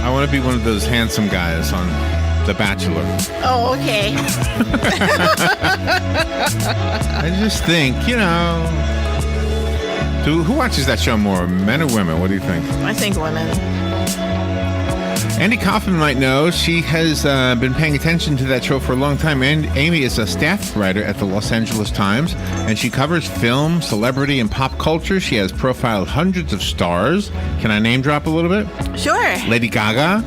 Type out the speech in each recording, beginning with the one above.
I want to be one of those handsome guys on The Bachelor. Oh, okay. I just think, who watches that show more, men or women? What do you think? I think women. Andy Kaufman might know. She has been paying attention to that show for a long time. And Amy is a staff writer at the Los Angeles Times, and she covers film, celebrity, and pop culture. She has profiled hundreds of stars. Can I name drop a little bit? Sure. Lady Gaga.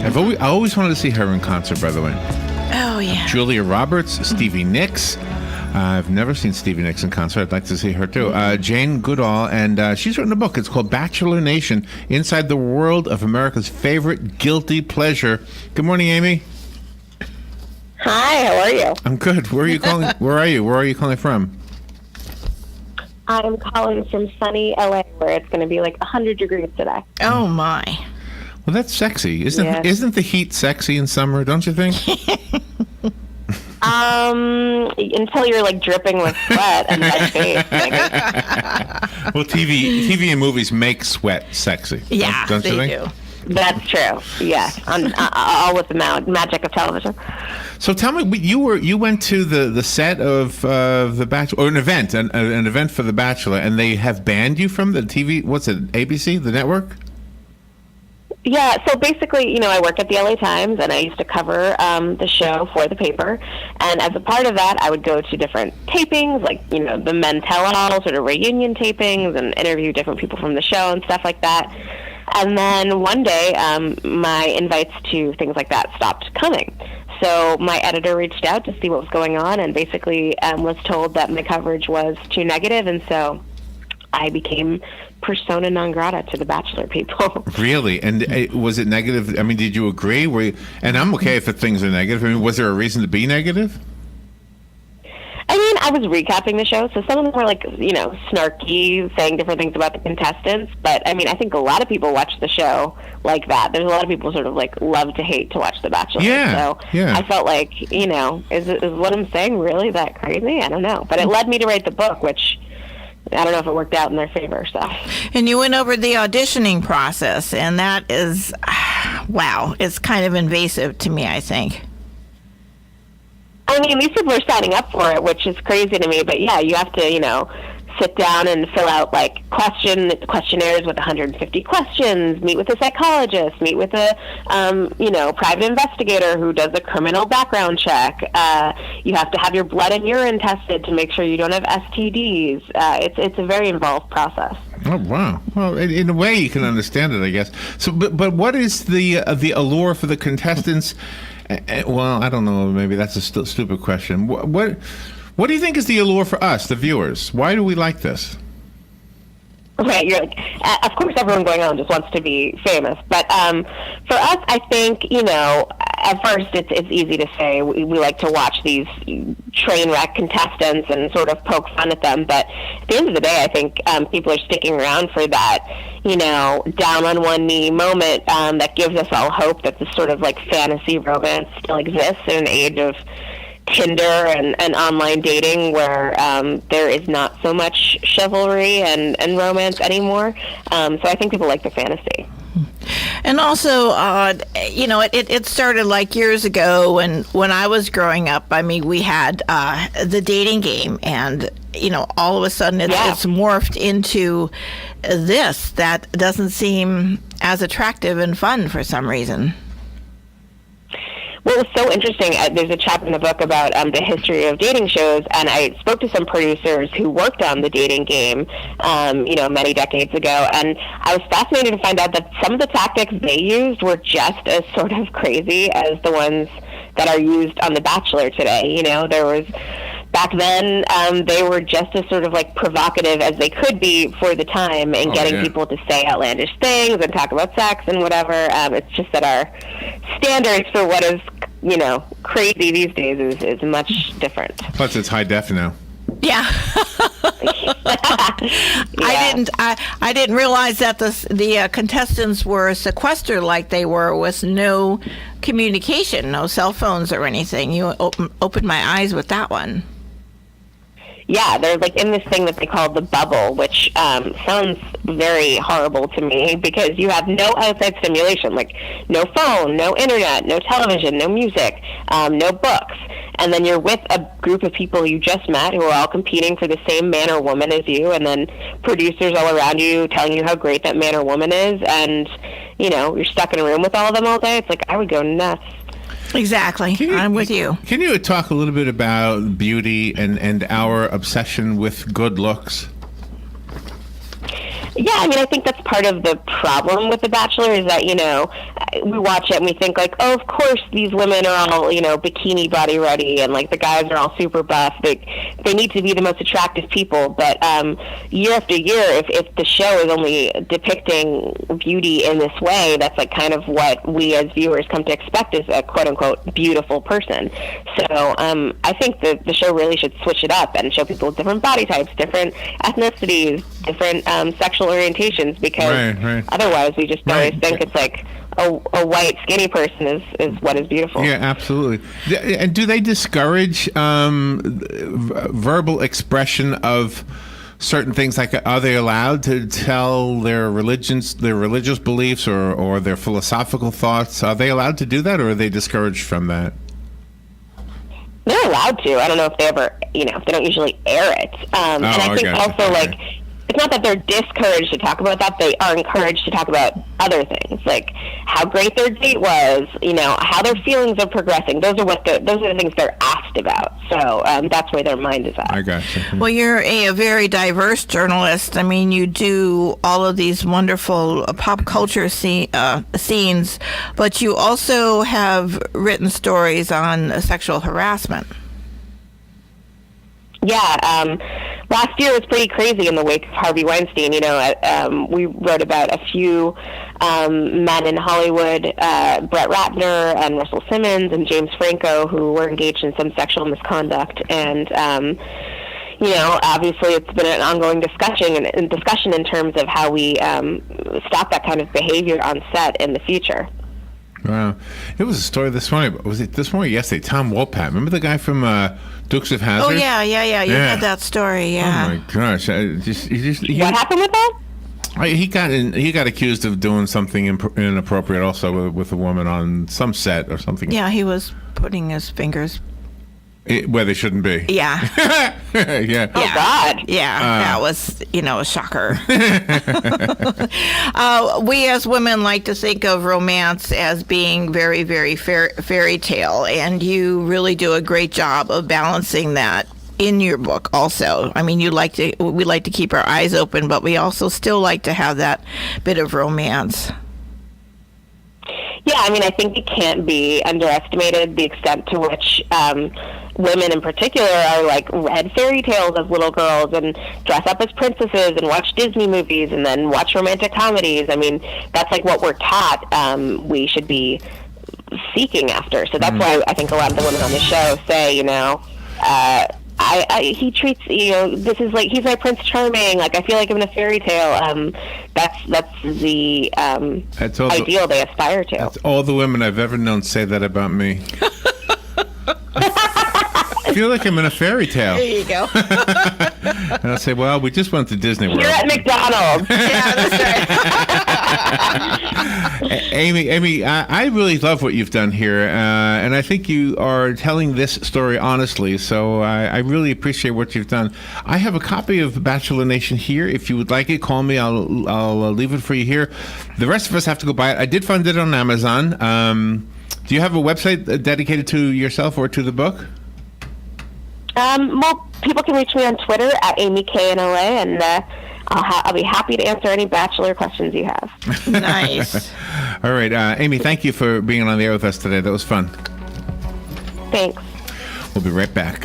I always wanted to see her in concert, by the way. Oh, yeah. Julia Roberts, Stevie Nicks. I've never seen Stevie Nicks in concert. I'd like to see her, too. Jane Goodall, and she's written a book. It's called Bachelor Nation, Inside the World of America's Favorite Guilty Pleasure. Good morning, Amy. Hi, how are you? I'm good. Where are you calling? Where are you? Where are you calling from? I'm calling from sunny LA, where it's going to be like 100 degrees today. Oh, my. Well, that's sexy. Isn't the heat sexy in summer, don't you think? Until you're like dripping with sweat and red face, maybe. Well, TV and movies make sweat sexy. Yeah, don't you they think? do. That's true. Yes, all with the magic of television. So tell me, you went to the set of The Bachelor, or an event for The Bachelor, and they have banned you from the TV. What's it? ABC, the network? Yeah, so basically, I work at the LA Times, and I used to cover the show for the paper. And as a part of that, I would go to different tapings, like, the Men Tell-All sort of reunion tapings, and interview different people from the show and stuff like that. And then one day, my invites to things like that stopped coming. So my editor reached out to see what was going on, and basically was told that my coverage was too negative, and so I became persona non grata to the Bachelor people. Really? And was it negative? I mean, did you agree? And I'm okay if things are negative. I mean, was there a reason to be negative? I mean, I was recapping the show, so some of them were like, snarky, saying different things about the contestants. But I mean, I think a lot of people watch the show like that. There's a lot of people sort of like love to hate to watch The Bachelor. Yeah. So yeah. I felt like, is what I'm saying really that crazy? I don't know. But it led me to write the book, which I don't know if it worked out in their favor. So. And you went over the auditioning process, and that is, wow, it's kind of invasive to me, I think. I mean, these people are signing up for it, which is crazy to me. But yeah, you have to, sit down and fill out like questionnaires with 150 questions. Meet with a psychologist. Meet with a, private investigator who does a criminal background check. You have to have your blood and urine tested to make sure you don't have STDs. It's a very involved process. Oh wow! Well, in a way, you can understand it, I guess. So, but what is the allure for the contestants? Well, I don't know. Maybe that's a stupid question. What do you think is the allure for us, the viewers? Why do we like this? Right, you're like, of course, everyone going on just wants to be famous, but for us, I think at first it's easy to say we like to watch these train wreck contestants and sort of poke fun at them, but at the end of the day, I think people are sticking around for that, down on one knee moment that gives us all hope that this sort of like fantasy romance still exists in an age of Tinder and online dating where there is not so much chivalry and romance anymore. So I think people like the fantasy. And also, it started like years ago when I was growing up. I mean, we had the dating game, and all of a sudden it's morphed into this that doesn't seem as attractive and fun for some reason. Well, it was so interesting. There's a chapter in the book about the history of dating shows, and I spoke to some producers who worked on the dating game, many decades ago, and I was fascinated to find out that some of the tactics they used were just as sort of crazy as the ones that are used on The Bachelor today. There was... Back then, they were just as sort of like provocative as they could be for the time in getting people to say outlandish things and talk about sex and whatever. It's just that our standards for what is, crazy these days is much different. Plus, it's high def now. Yeah. I didn't realize that the contestants were sequestered like they were, with no communication, no cell phones or anything. You opened my eyes with that one. Yeah, they're like in this thing that they call the bubble, which sounds very horrible to me because you have no outside stimulation, like no phone, no internet, no television, no music, no books. And then you're with a group of people you just met who are all competing for the same man or woman as you, and then producers all around you telling you how great that man or woman is, and, you know, you're stuck in a room with all of them all day. It's like, I would go nuts. Exactly. I'm with you. Can you talk a little bit about beauty and our obsession with good looks? Yeah, I mean, I think that's part of the problem with The Bachelor is that, you know, we watch it and we think like, oh, of course these women are all, you know, bikini body ready and like the guys are all super buff. They need to be the most attractive people. But year after year, if the show is only depicting beauty in this way, that's like kind of what we as viewers come to expect as a quote unquote beautiful person. So I think the show really should switch it up and show people different body types, different ethnicities, different sexual orientations, because otherwise we just always think it's like a white skinny person is what is beautiful. Yeah, absolutely. And do they discourage verbal expression of certain things? Like, are they allowed to tell their religious beliefs or their philosophical thoughts? Are they allowed to do that, or are they discouraged from that? They're allowed to. I don't know if they ever, you know, if they don't usually air it. And I think also, like, it's not that they're discouraged to talk about that. They are encouraged to talk about other things, like how great their date was, you know, how their feelings are progressing. Those are the things they're asked about. So that's where their mind is at. I gotcha. Well, you're a very diverse journalist. I mean, you do all of these wonderful pop culture scenes, but you also have written stories on sexual harassment. Yeah, last year was pretty crazy in the wake of Harvey Weinstein. You know, we wrote about a few men in Hollywood, Brett Ratner and Russell Simmons and James Franco, who were engaged in some sexual misconduct. And, you know, obviously it's been an ongoing discussion in terms of how we stop that kind of behavior on set in the future. Wow. It was a story this morning. Was it this morning or yesterday? Tom Wopat. Remember the guy from Dukes of Hazzard? Oh, yeah. You had that story, yeah. Oh, my gosh. What happened with that? He got accused of doing something inappropriate also with a woman on some set or something. Yeah, he was putting his fingers where they shouldn't be. Yeah. Yeah. Oh, God. Yeah, that was, you know, a shocker. We as women like to think of romance as being very, very fairy tale, and you really do a great job of balancing that in your book also. I mean, we like to keep our eyes open, but we also still like to have that bit of romance. Yeah, I mean, I think it can't be underestimated the extent to which women in particular are like read fairy tales as little girls and dress up as princesses and watch Disney movies and then watch romantic comedies. I mean, that's like what we're taught we should be seeking after. So that's why I think a lot of the women on the show say, you know, he treats, you know, this is like, he's my Prince Charming. Like, I feel like I'm in a fairy tale. That's the ideal they aspire to. That's all the women I've ever known say that about me. I feel like I'm in a fairy tale. There you go. And I'll say, well, we just went to Disney World. You're at McDonald's. Yeah, that's right. Amy, I really love what you've done here, and I think you are telling this story honestly, so I really appreciate what you've done. I have a copy of Bachelor Nation here. If you would like it, call me. I'll leave it for you here. The rest of us have to go buy it. I did find it on Amazon. Do you have a website dedicated to yourself or to the book? Well, people can reach me on Twitter at AmyKNLA, and I'll be happy to answer any Bachelor questions you have. Nice. All right, Amy, thank you for being on the air with us today. That was fun. Thanks. We'll be right back.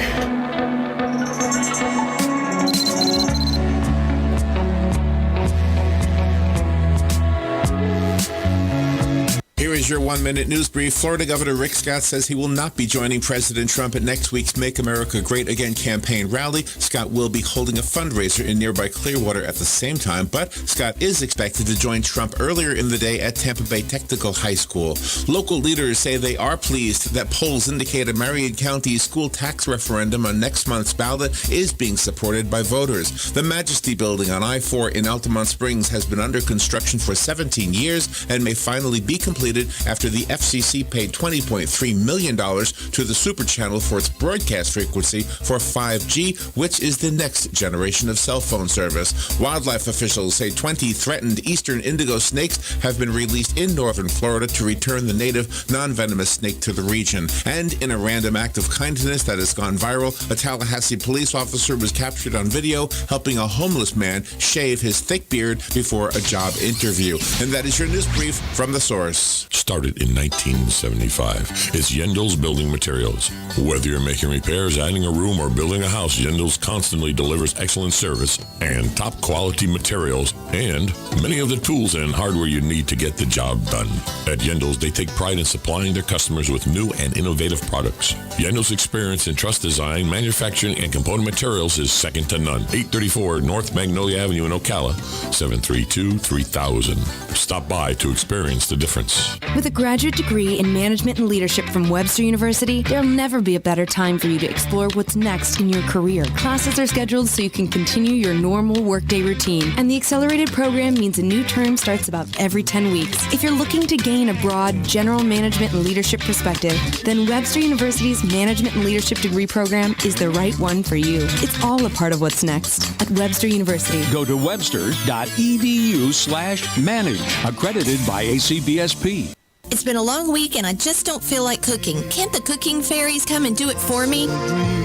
Here is is your 1-minute news brief. Florida Governor Rick Scott says he will not be joining President Trump at next week's Make America Great Again campaign rally. Scott will be holding a fundraiser in nearby Clearwater at the same time, but Scott is expected to join Trump earlier in the day at Tampa Bay Technical High School. Local leaders say they are pleased that polls indicate a Marion County school tax referendum on next month's ballot is being supported by voters. The Majesty Building on I-4 in Altamont Springs has been under construction for 17 years and may finally be completed after the FCC paid $20.3 million to the Super Channel for its broadcast frequency for 5G, which is the next generation of cell phone service. Wildlife officials say 20 threatened eastern indigo snakes have been released in northern Florida to return the native non-venomous snake to the region. And in a random act of kindness that has gone viral, a Tallahassee police officer was captured on video helping a homeless man shave his thick beard before a job interview. And that is your news brief from The Source. Started in 1975. It's Yendel's Building Materials. Whether you're making repairs, adding a room, or building a house, Yendel's constantly delivers excellent service and top quality materials and many of the tools and hardware you need to get the job done. At Yendel's, they take pride in supplying their customers with new and innovative products. Yendel's experience in truss design, manufacturing, and component materials is second to none. 834 North Magnolia Avenue in Ocala, 732-3000. Stop by to experience the difference. With a graduate degree in management and leadership from Webster University, there'll never be a better time for you to explore what's next in your career. Classes are scheduled so you can continue your normal workday routine, and the accelerated program means a new term starts about every 10 weeks. If you're looking to gain a broad general management and leadership perspective, then Webster University's Management and Leadership degree program is the right one for you. It's all a part of what's next at Webster University. Go to webster.edu/manage, accredited by ACBSP. It's been a long week and I just don't feel like cooking. Can't the cooking fairies come and do it for me?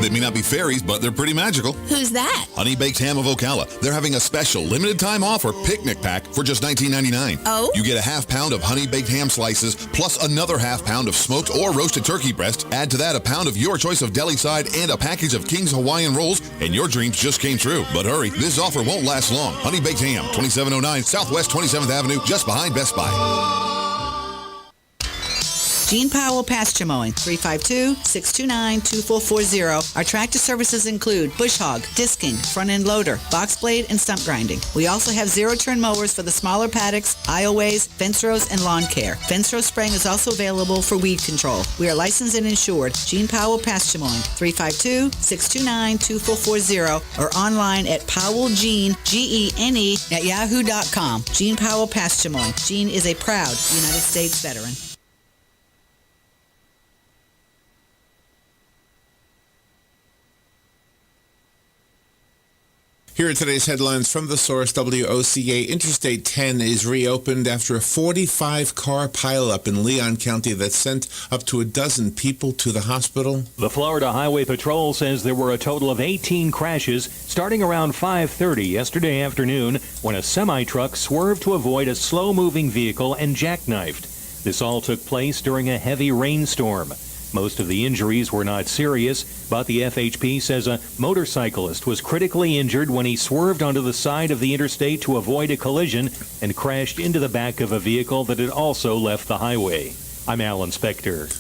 They may not be fairies, but they're pretty magical. Who's that? Honey Baked Ham of Ocala. They're having a special limited time offer picnic pack for just $19.99. Oh? You get a half pound of honey baked ham slices plus another half pound of smoked or roasted turkey breast. Add to that a pound of your choice of deli side and a package of King's Hawaiian rolls, and your dreams just came true. But hurry, this offer won't last long. Honey Baked Ham, 2709 Southwest 27th Avenue, just behind Best Buy. Gene Powell Pasture Mowing, 352-629-2440. Our tractor services include bush hog, disking, front-end loader, box blade, and stump grinding. We also have zero-turn mowers for the smaller paddocks, aisleways, fence rows, and lawn care. Fence row spraying is also available for weed control. We are licensed and insured. Gene Powell Pasture Mowing, 352-629-2440, or online at powellgene, Gene, at yahoo.com. Gene Powell Pasture Mowing. Gene is a proud United States veteran. Here are today's headlines from The Source. WOCA Interstate 10 is reopened after a 45-car pileup in Leon County that sent up to a dozen people to the hospital. The Florida Highway Patrol says there were a total of 18 crashes starting around 5:30 yesterday afternoon when a semi-truck swerved to avoid a slow-moving vehicle and jackknifed. This all took place during a heavy rainstorm. Most of the injuries were not serious, but the FHP says a motorcyclist was critically injured when he swerved onto the side of the interstate to avoid a collision and crashed into the back of a vehicle that had also left the highway. I'm Alan Spector.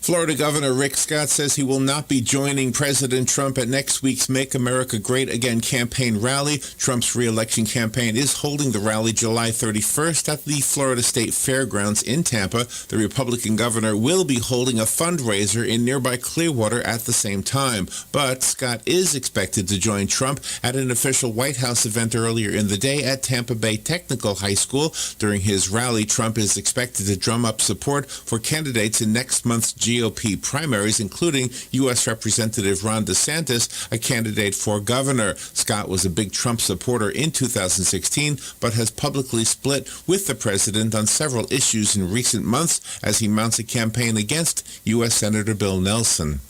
Florida Governor Rick Scott says he will not be joining President Trump at next week's Make America Great Again campaign rally. Trump's re-election campaign is holding the rally July 31st at the Florida State Fairgrounds in Tampa. The Republican governor will be holding a fundraiser in nearby Clearwater at the same time. But Scott is expected to join Trump at an official White House event earlier in the day at Tampa Bay Technical High School. During his rally, Trump is expected to drum up support for candidates in next month's GOP primaries, including U.S. Representative Ron DeSantis, a candidate for governor. Scott was a big Trump supporter in 2016, but has publicly split with the president on several issues in recent months as he mounts a campaign against U.S. Senator Bill Nelson.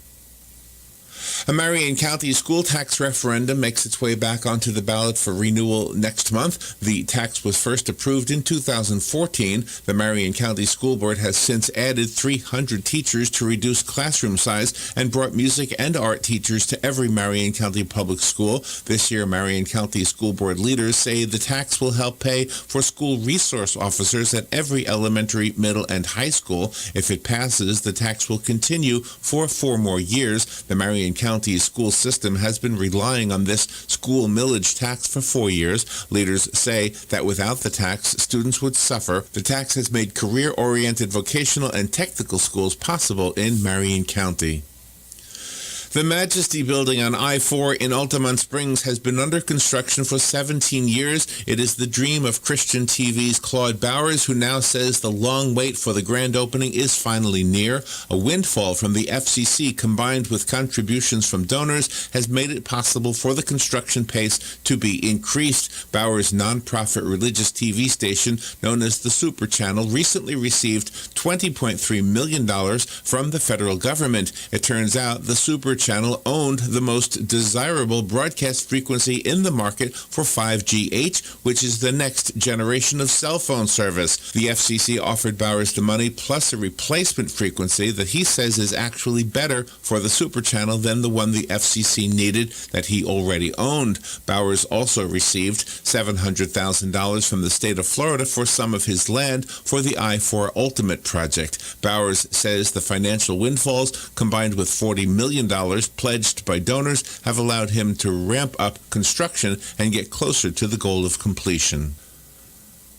A Marion County school tax referendum makes its way back onto the ballot for renewal next month. The tax was first approved in 2014. The Marion County School Board has since added 300 teachers to reduce classroom size and brought music and art teachers to every Marion County public school. This year, Marion County School Board leaders say the tax will help pay for school resource officers at every elementary, middle, and high school. If it passes, the tax will continue for 4 more years. The Marion County school system has been relying on this school millage tax for 4 years. Leaders say that without the tax, students would suffer. The tax has made career-oriented vocational and technical schools possible in Marion County. The Majesty Building on I-4 in Altamont Springs has been under construction for 17 years. It is the dream of Christian TV's Claude Bowers, who now says the long wait for the grand opening is finally near. A windfall from the FCC combined with contributions from donors has made it possible for the construction pace to be increased. Bowers' nonprofit religious TV station, known as the Super Channel, recently received $20.3 million from the federal government. It turns out the Super Channel owned the most desirable broadcast frequency in the market for 5GH, which is the next generation of cell phone service. The FCC offered Bowers the money plus a replacement frequency that he says is actually better for the Super Channel than the one the FCC needed that he already owned. Bowers also received $700,000 from the state of Florida for some of his land for the I-4 Ultimate project. Bowers says the financial windfalls, combined with $40 million pledged by donors, have allowed him to ramp up construction and get closer to the goal of completion.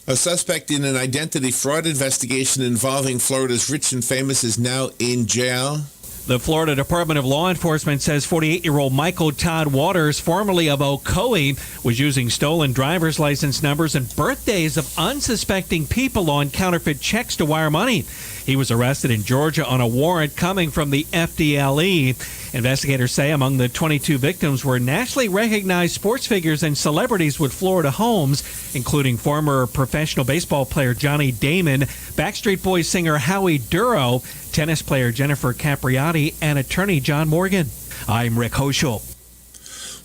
A suspect in an identity fraud investigation involving Florida's rich and famous is now in jail. The Florida Department of Law Enforcement says 48-year-old Michael Todd Waters, formerly of Ocoee, was using stolen driver's license numbers and birthdays of unsuspecting people on counterfeit checks to wire money. He was arrested in Georgia on a warrant coming from the FDLE. Investigators say among the 22 victims were nationally recognized sports figures and celebrities with Florida homes, including former professional baseball player Johnny Damon, Backstreet Boys singer Howie Duro, tennis player Jennifer Capriati, and attorney John Morgan. I'm Rick Hoschel.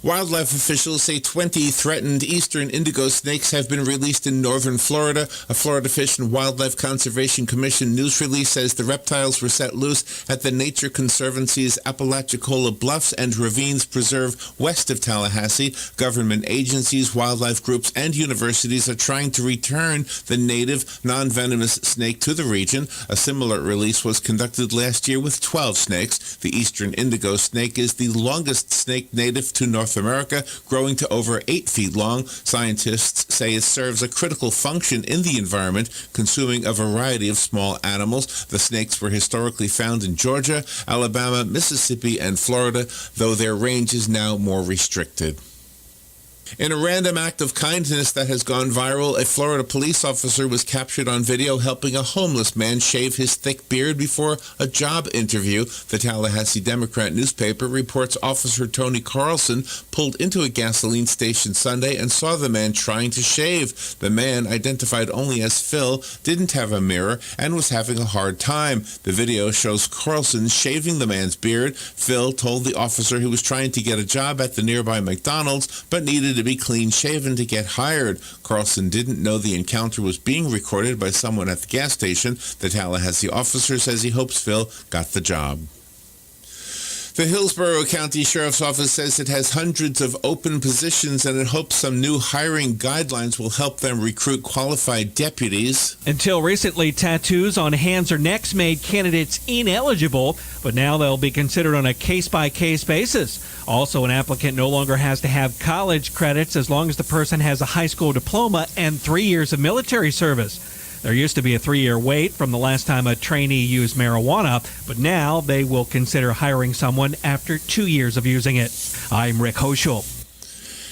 Wildlife officials say 20 threatened eastern indigo snakes have been released in northern Florida. A Florida Fish and Wildlife Conservation Commission news release says the reptiles were set loose at the Nature Conservancy's Apalachicola Bluffs and Ravines Preserve west of Tallahassee. Government agencies, wildlife groups, and universities are trying to return the native non-venomous snake to the region. A similar release was conducted last year with 12 snakes. The eastern indigo snake is the longest snake native to North America, growing to over 8 feet long. Scientists say it serves a critical function in the environment, consuming a variety of small animals. The snakes were historically found in Georgia, Alabama, Mississippi, and Florida, though their range is now more restricted. In a random act of kindness that has gone viral, a Florida police officer was captured on video helping a homeless man shave his thick beard before a job interview. The Tallahassee Democrat newspaper reports Officer Tony Carlson pulled into a gasoline station Sunday and saw the man trying to shave. The man, identified only as Phil, didn't have a mirror and was having a hard time. The video shows Carlson shaving the man's beard. Phil told the officer he was trying to get a job at the nearby McDonald's, but needed to be clean-shaven to get hired. Carlson didn't know the encounter was being recorded by someone at the gas station. The Tallahassee officer says he hopes Phil got the job. The Hillsborough County Sheriff's Office says it has hundreds of open positions and it hopes some new hiring guidelines will help them recruit qualified deputies. Until recently, tattoos on hands or necks made candidates ineligible, but now they'll be considered on a case-by-case basis. Also, an applicant no longer has to have college credits as long as the person has a high school diploma and 3 years of military service. There used to be a 3-year wait from the last time a trainee used marijuana, but now they will consider hiring someone after 2 years of using it. I'm Rick Hoschel.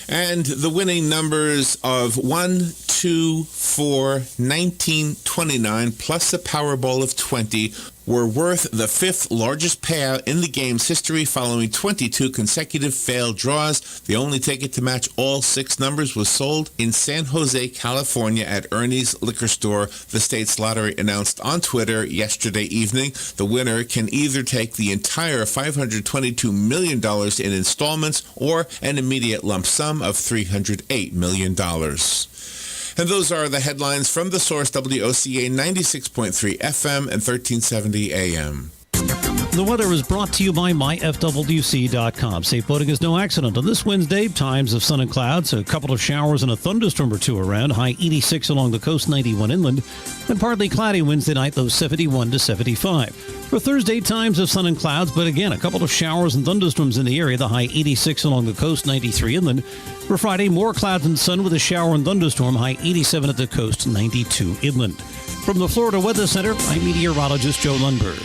And the winning numbers of 1, 2, 2, 4, 19, 29, plus the Powerball of 20 were worth the 5th largest payout in the game's history following 22 consecutive failed draws. The only ticket to match all 6 numbers was sold in San Jose, California at Ernie's Liquor Store. The state's lottery announced on Twitter yesterday evening the winner can either take the entire $522 million in installments or an immediate lump sum of $308 million. And those are the headlines from The Source, WOCA 96.3 FM and 1370 AM. The weather is brought to you by myfwc.com. Safe boating is no accident. On this Wednesday, times of sun and clouds, a couple of showers and a thunderstorm or two around. High 86 along the coast, 91 inland. And partly cloudy Wednesday night, low 71 to 75. For Thursday, times of sun and clouds, but again, a couple of showers and thunderstorms in the area. The high 86 along the coast, 93 inland. For Friday, more clouds and sun with a shower and thunderstorm. High 87 at the coast, 92 inland. From the Florida Weather Center, I'm meteorologist Joe Lundberg.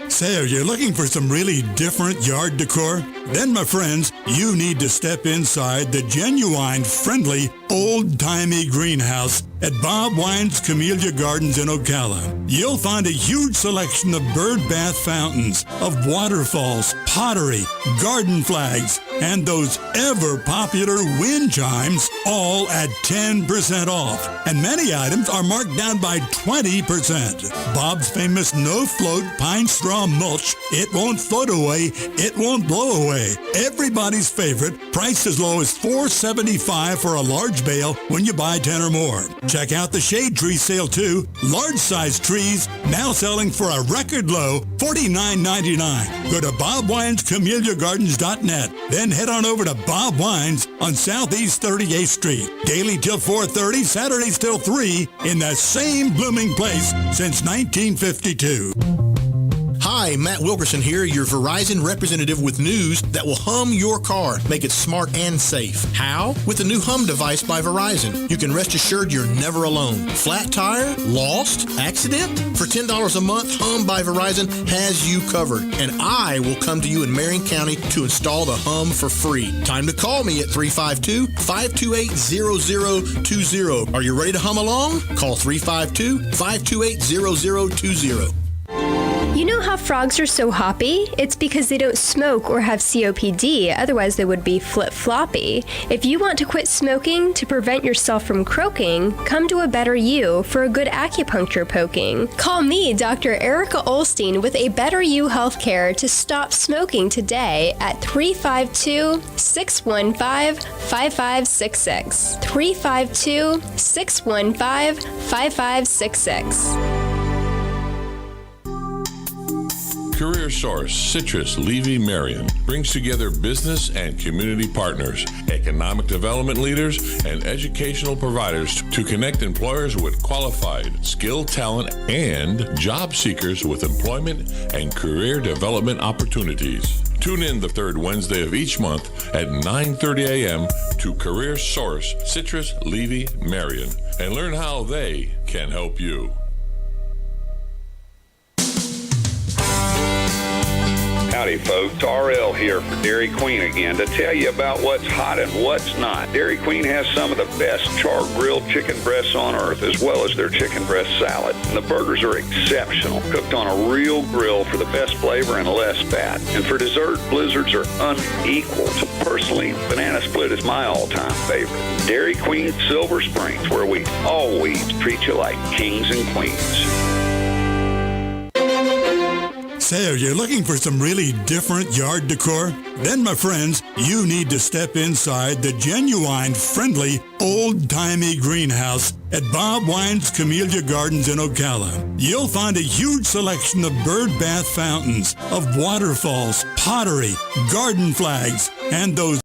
Say, are you looking for some really different yard decor? Then, my friends, you need to step inside the genuine, friendly, old-timey greenhouse at Bob Wine's Camellia Gardens in Ocala. You'll find a huge selection of bird bath fountains, of waterfalls, pottery, garden flags, and those ever-popular wind chimes, all at 10% off. And many items are marked down by 20%. Bob's famous no-float pine straw mulch, it won't float away, it won't blow away. Everybody's favorite, priced as low as $4.75 for a large bale when you buy 10 or more. Check out the shade tree sale too. Large size trees now selling for a record low $49.99. Go to bobwinescamelliagardens.net. Then head on over to Bob Wines on Southeast 38th Street. Daily till 4:30, Saturdays till 3 in the same blooming place since 1952. Hi, Matt Wilkerson here, your Verizon representative with news that will hum your car, make it smart and safe. How? With the new Hum device by Verizon. You can rest assured you're never alone. Flat tire? Lost? Accident? For $10 a month, Hum by Verizon has you covered. And I will come to you in Marion County to install the Hum for free. Time to call me at 352-528-0020. Are you ready to hum along? Call 352-528-0020. You know how frogs are so hoppy? It's because they don't smoke or have COPD, otherwise they would be flip-floppy. If you want to quit smoking to prevent yourself from croaking, come to A Better You for a good acupuncture poking. Call me, Dr. Erica Olstein, with A Better You Healthcare to stop smoking today at 352-615-5566. 352-615-5566. Career Source Citrus Levy Marion brings together business and community partners, economic development leaders, and educational providers to connect employers with qualified, skilled talent and job seekers with employment and career development opportunities. Tune in the third Wednesday of each month at 9:30 a.m. to Career Source Citrus Levy Marion and learn how they can help you. Howdy folks, RL here for Dairy Queen again to tell you about what's hot and what's not. Dairy Queen has some of the best char-grilled chicken breasts on earth, as well as their chicken breast salad. And the burgers are exceptional, cooked on a real grill for the best flavor and less fat. And for dessert, blizzards are unequaled. Personally, banana split is my all-time favorite. Dairy Queen Silver Springs, where we always treat you like kings and queens. Say, are you looking for some really different yard decor? Then, my friends, you need to step inside the genuine, friendly, old-timey greenhouse at Bob Wine's Camellia Gardens in Ocala. You'll find a huge selection of bird bath fountains, of waterfalls, pottery, garden flags, and those